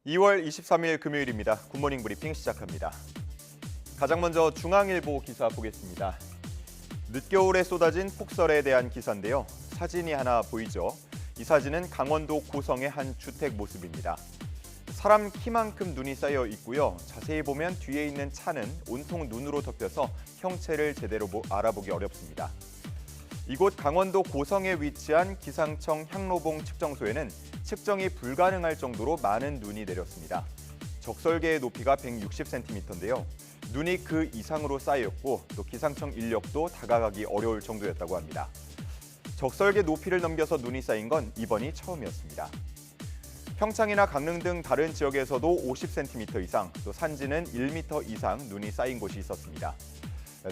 2월 23일 금요일입니다. 굿모닝 브리핑 시작합니다. 가장 먼저 중앙일보 기사 보겠습니다. 늦겨울에 쏟아진 폭설에 대한 기사인데요. 사진이 하나 보이죠? 이 사진은 강원도 고성의 한 주택 모습입니다. 사람 키만큼 눈이 쌓여 있고요. 자세히 보면 뒤에 있는 차는 온통 눈으로 덮여서 형체를 제대로 알아보기 어렵습니다. 이곳 강원도 고성에 위치한 기상청 향로봉 측정소에는 측정이 불가능할 정도로 많은 눈이 내렸습니다. 적설계의 높이가 160cm인데요. 눈이 그 이상으로 쌓였고 또 기상청 인력도 다가가기 어려울 정도였다고 합니다. 적설계 높이를 넘겨서 눈이 쌓인 건 이번이 처음이었습니다. 평창이나 강릉 등 다른 지역에서도 50cm 이상, 또 산지는 1m 이상 눈이 쌓인 곳이 있었습니다.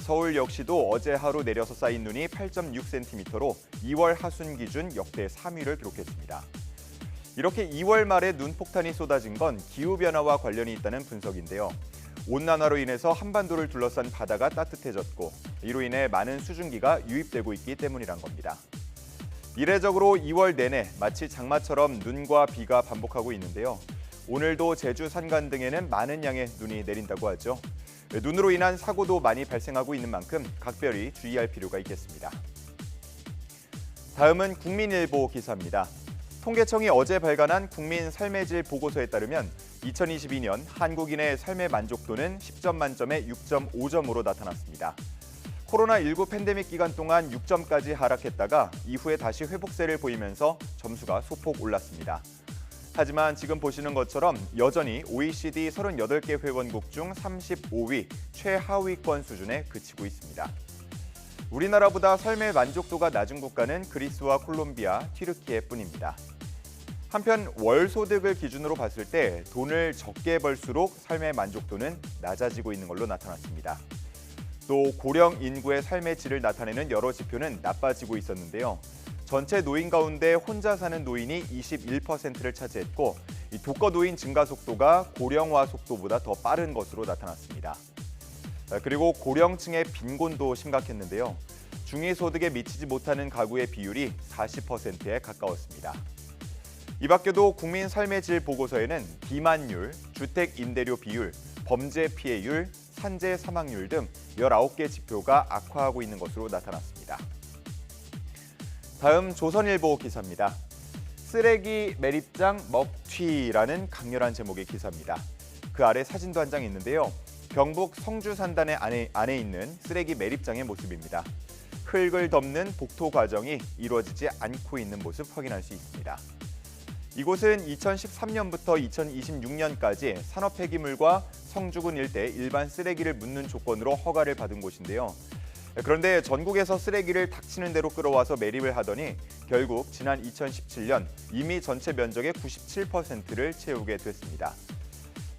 서울 역시도 어제 하루 내려서 쌓인 눈이 8.6cm로 2월 하순 기준 역대 3위를 기록했습니다. 이렇게 2월 말에 눈폭탄이 쏟아진 건 기후변화와 관련이 있다는 분석인데요. 온난화로 인해서 한반도를 둘러싼 바다가 따뜻해졌고 이로 인해 많은 수증기가 유입되고 있기 때문이란 겁니다. 이례적으로 2월 내내 마치 장마처럼 눈과 비가 반복하고 있는데요. 오늘도 제주 산간 등에는 많은 양의 눈이 내린다고 하죠. 눈으로 인한 사고도 많이 발생하고 있는 만큼 각별히 주의할 필요가 있겠습니다. 다음은 국민일보 기사입니다. 통계청이 어제 발간한 국민 삶의 질 보고서에 따르면 2022년 한국인의 삶의 만족도는 10점 만점에 6.5점으로 나타났습니다. 코로나19 팬데믹 기간 동안 6점까지 하락했다가 이후에 다시 회복세를 보이면서 점수가 소폭 올랐습니다. 하지만 지금 보시는 것처럼 여전히 OECD 38개 회원국 중 35위 최하위권 수준에 그치고 있습니다. 우리나라보다 삶의 만족도가 낮은 국가는 그리스와 콜롬비아, 튀르키예뿐입니다. 한편 월 소득을 기준으로 봤을 때 돈을 적게 벌수록 삶의 만족도는 낮아지고 있는 걸로 나타났습니다. 또 고령 인구의 삶의 질을 나타내는 여러 지표는 나빠지고 있었는데요. 전체 노인 가운데 혼자 사는 노인이 21%를 차지했고 이 독거 노인 증가 속도가 고령화 속도보다 더 빠른 것으로 나타났습니다. 그리고 고령층의 빈곤도 심각했는데요. 중위소득에 미치지 못하는 가구의 비율이 40%에 가까웠습니다. 이 밖에도 국민 삶의 질 보고서에는 비만율, 주택 임대료 비율, 범죄 피해율, 산재 사망률 등 19개 지표가 악화하고 있는 것으로 나타났습니다. 다음 조선일보 기사입니다. 쓰레기 매립장 먹튀라는 강렬한 제목의 기사입니다. 그 아래 사진도 한 장 있는데요. 경북 성주 산단의 안에 있는 쓰레기 매립장의 모습입니다. 흙을 덮는 복토 과정이 이루어지지 않고 있는 모습 확인할 수 있습니다. 이곳은 2013년부터 2026년까지 산업 폐기물과 성주군 일대 일반 쓰레기를 묻는 조건으로 허가를 받은 곳인데요. 그런데 전국에서 쓰레기를 닥치는 대로 끌어와서 매립을 하더니 결국 지난 2017년 이미 전체 면적의 97%를 채우게 됐습니다.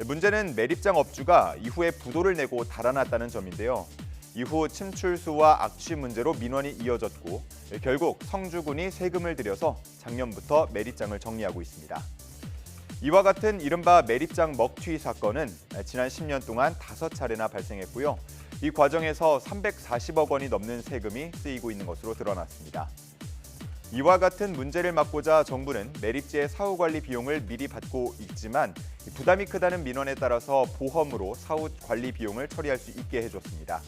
문제는 매립장 업주가 이후에 부도를 내고 달아났다는 점인데요. 이후 침출수와 악취 문제로 민원이 이어졌고 결국 성주군이 세금을 들여서 작년부터 매립장을 정리하고 있습니다. 이와 같은 이른바 매립장 먹튀 사건은 지난 10년 동안 5차례나 발생했고요. 이 과정에서 340억 원이 넘는 세금이 쓰이고 있는 것으로 드러났습니다. 이와 같은 문제를 막고자 정부는 매립지의 사후 관리 비용을 미리 받고 있지만 부담이 크다는 민원에 따라서 보험으로 사후 관리 비용을 처리할 수 있게 해줬습니다.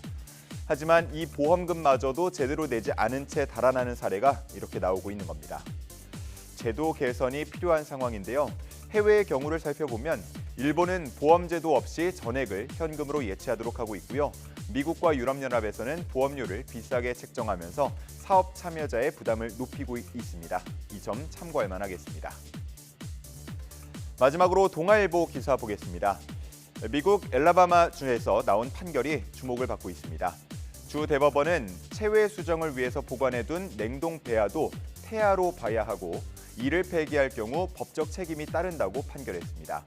하지만 이 보험금마저도 제대로 내지 않은 채 달아나는 사례가 이렇게 나오고 있는 겁니다. 제도 개선이 필요한 상황인데요. 해외의 경우를 살펴보면 일본은 보험제도 없이 전액을 현금으로 예치하도록 하고 있고요. 미국과 유럽연합에서는 보험료를 비싸게 책정하면서 사업 참여자의 부담을 높이고 있습니다. 이 점 참고할 만하겠습니다. 마지막으로 동아일보 기사 보겠습니다. 미국 엘라바마 주에서 나온 판결이 주목을 받고 있습니다. 주 대법원은 체외 수정을 위해서 보관해둔 냉동 배아도 태아로 봐야 하고 이를 폐기할 경우 법적 책임이 따른다고 판결했습니다.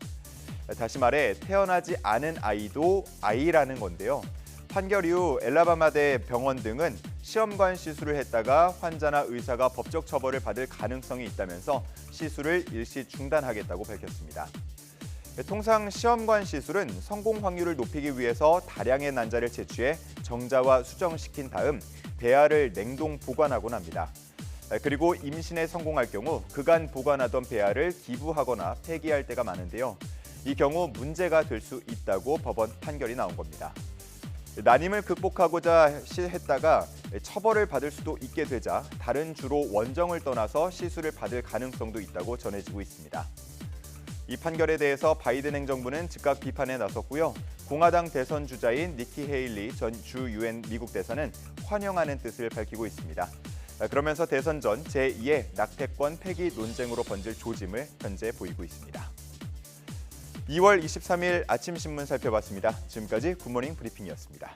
다시 말해 태어나지 않은 아이도 아이라는 건데요. 판결 이후 엘라바마대 병원 등은 시험관 시술을 했다가 환자나 의사가 법적 처벌을 받을 가능성이 있다면서 시술을 일시 중단하겠다고 밝혔습니다. 통상 시험관 시술은 성공 확률을 높이기 위해서 다량의 난자를 채취해 정자와 수정시킨 다음 배아를 냉동 보관하곤 합니다. 그리고 임신에 성공할 경우 그간 보관하던 배아를 기부하거나 폐기할 때가 많은데요. 이 경우 문제가 될 수 있다고 법원 판결이 나온 겁니다. 난임을 극복하고자 했다가 처벌을 받을 수도 있게 되자 다른 주로 원정을 떠나서 시술을 받을 가능성도 있다고 전해지고 있습니다. 이 판결에 대해서 바이든 행정부는 즉각 비판에 나섰고요. 공화당 대선 주자인 니키 헤일리 전 주 유엔 미국 대사는 환영하는 뜻을 밝히고 있습니다. 그러면서 대선 전 제2의 낙태권 폐기 논쟁으로 번질 조짐을 현재 보이고 있습니다. 2월 23일 아침 신문 살펴봤습니다. 지금까지 굿모닝 브리핑이었습니다.